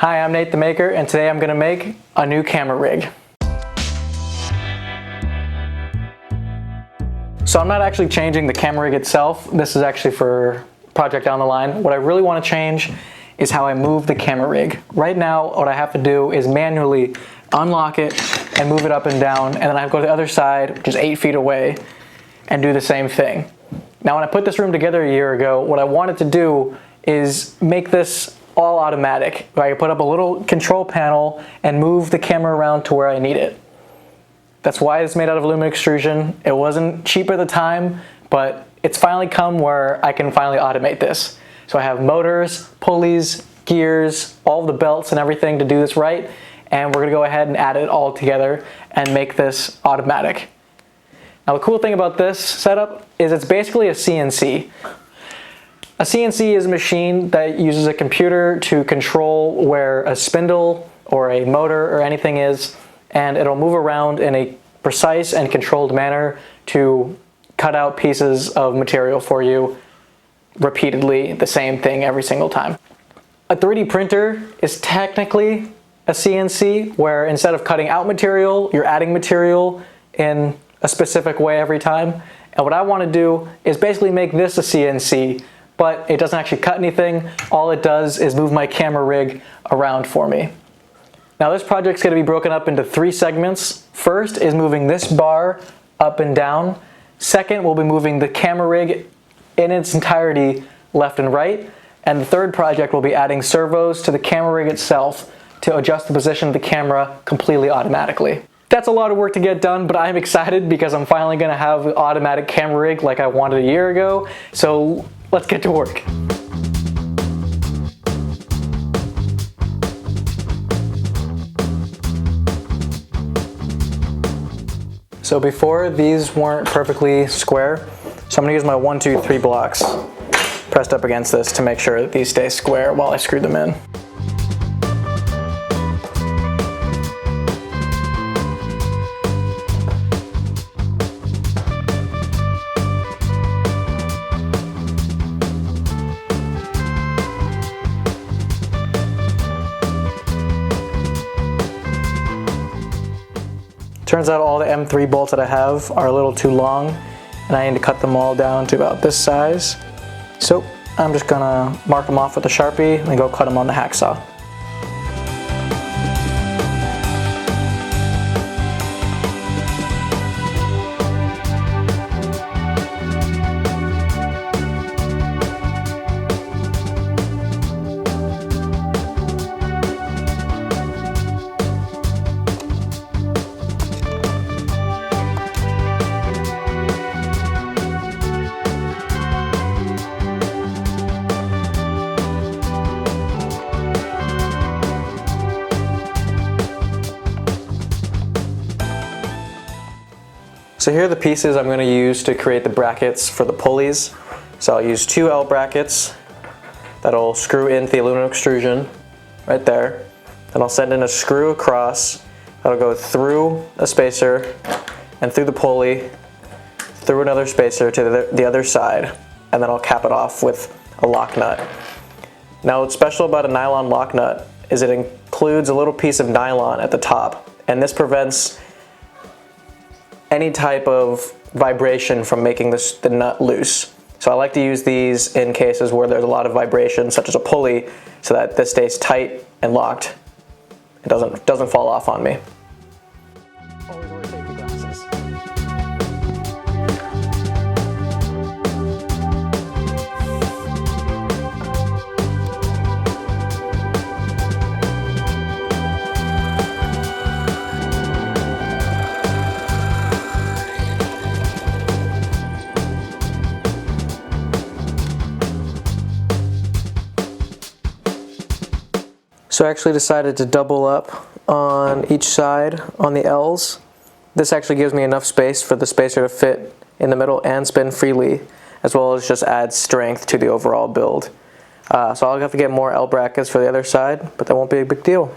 Hi, I'm Nate the Maker, and today I'm going to make a new camera rig. So I'm not actually changing the camera rig itself. This is actually for a project down the line. What I really want to change is how I move the camera rig. Right now, what I have to do is manually unlock it and move it up and down, and then I have to go to the other side, which is 8 feet away, and do the same thing. Now, when I put this room together a year ago, what I wanted to do is make this all automatic. I could put up a little control panel and move the camera around to where I need it. That's why it's made out of aluminum extrusion. It wasn't cheap at the time, but it's finally come where I can finally automate this. So I have motors, pulleys, gears, all the belts and everything to do this right, and we're gonna go ahead and add it all together and make this automatic. Now the cool thing about this setup is it's basically a CNC. A CNC is a machine that uses a computer to control where a spindle or a motor or anything is, and it'll move around in a precise and controlled manner to cut out pieces of material for you repeatedly, the same thing every single time. A 3D printer is technically a CNC, where instead of cutting out material, you're adding material in a specific way every time. And what I want to do is basically make this a CNC, but it doesn't actually cut anything. All it does is move my camera rig around for me. Now this project's going to be broken up into 3 segments. First is moving this bar up and down. Second, we'll be moving the camera rig in its entirety left and right. And the third project will be adding servos to the camera rig itself to adjust the position of the camera completely automatically. That's a lot of work to get done, but I'm excited because I'm finally going to have an automatic camera rig like I wanted a year ago. So let's get to work. So before, these weren't perfectly square, so I'm going to use my 1, 2, 3 blocks pressed up against this to make sure that these stay square while I screw them in. Turns out all the M3 bolts that I have are a little too long, and I need to cut them all down to about this size. So I'm just gonna mark them off with a Sharpie and go cut them on the hacksaw. So here are the pieces I'm going to use to create the brackets for the pulleys. So I'll use 2 L brackets that'll screw into the aluminum extrusion right there. Then I'll send in a screw across that'll go through a spacer and through the pulley, through another spacer to the other side, and then I'll cap it off with a lock nut. Now what's special about a nylon lock nut is it includes a little piece of nylon at the top, and this prevents any type of vibration from making the nut loose. So I like to use these in cases where there's a lot of vibration, such as a pulley, so that this stays tight and locked. It doesn't fall off on me. Always wear safety glasses. So I actually decided to double up on each side on the L's. This actually gives me enough space for the spacer to fit in the middle and spin freely, as well as just add strength to the overall build. So I'll have to get more L brackets for the other side, but that won't be a big deal.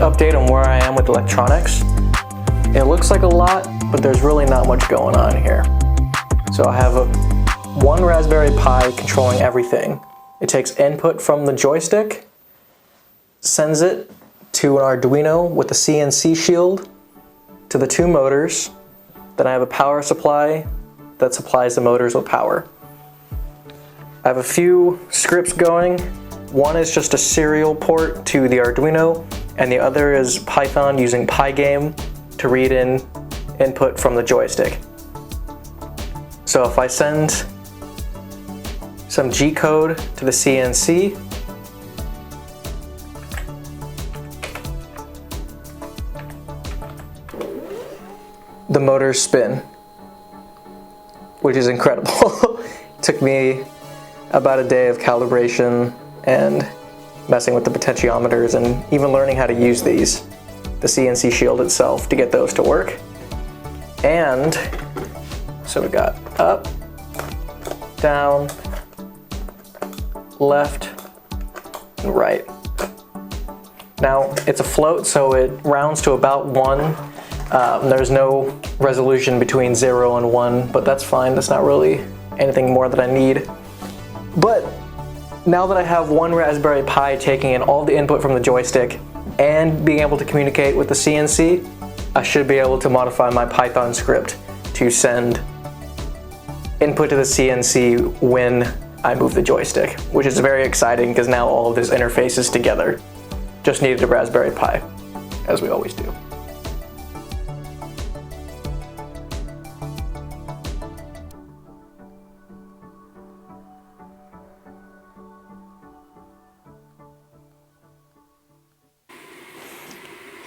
update on where I am with electronics. It looks like a lot, but there's really not much going on here. So I have one Raspberry Pi controlling everything. It takes input from the joystick, sends it to an Arduino with a CNC shield to the two motors. Then I have a power supply that supplies the motors with power. I have a few scripts going. One is just a serial port to the Arduino, and the other is Python using Pygame to read in input from the joystick. So if I send some G-code to the CNC, the motors spin, which is incredible. It took me about a day of calibration and messing with the potentiometers and even learning how to use these, the CNC shield itself, to get those to work. And so we got up, down, left, and right. Now it's a float, so it rounds to about 1. There's no resolution between 0 and 1, but that's fine. That's not really anything more that I need. But now that I have one Raspberry Pi taking in all the input from the joystick and being able to communicate with the CNC, I should be able to modify my Python script to send input to the CNC when I move the joystick, which is very exciting because now all of this interfaces together. Just needed a Raspberry Pi, as we always do.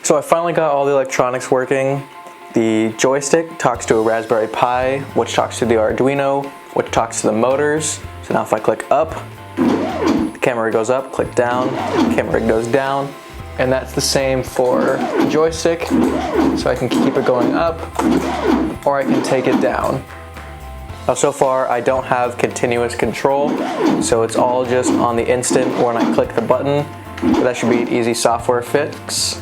So I finally got all the electronics working. The joystick talks to a Raspberry Pi, which talks to the Arduino, which talks to the motors. So now if I click up, the camera goes up, click down, the camera goes down. And that's the same for the joystick. So I can keep it going up, or I can take it down. Now so far I don't have continuous control, so it's all just on the instant when I click the button. But that should be an easy software fix.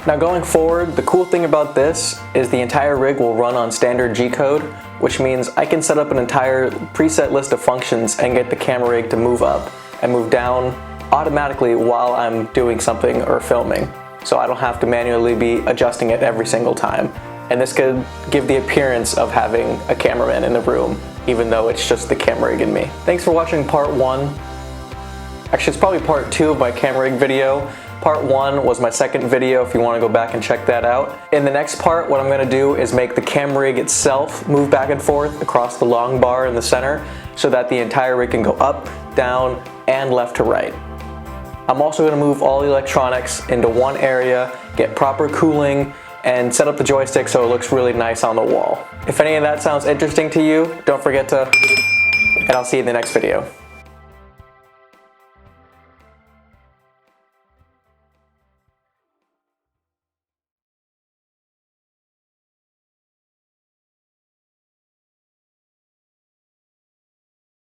Now going forward, the cool thing about this is the entire rig will run on standard G-code, which means I can set up an entire preset list of functions and get the camera rig to move up and move down automatically while I'm doing something or filming. So I don't have to manually be adjusting it every single time. And this could give the appearance of having a cameraman in the room, even though it's just the camera rig and me. Thanks for watching part 1. Actually, it's probably part 2 of my camera rig video. Part 1 was my second video if you want to go back and check that out. In the next part, what I'm going to do is make the camera rig itself move back and forth across the long bar in the center so that the entire rig can go up, down, and left to right. I'm also going to move all the electronics into one area, get proper cooling, and set up the joystick so it looks really nice on the wall. If any of that sounds interesting to you, don't forget to, and I'll see you in the next video.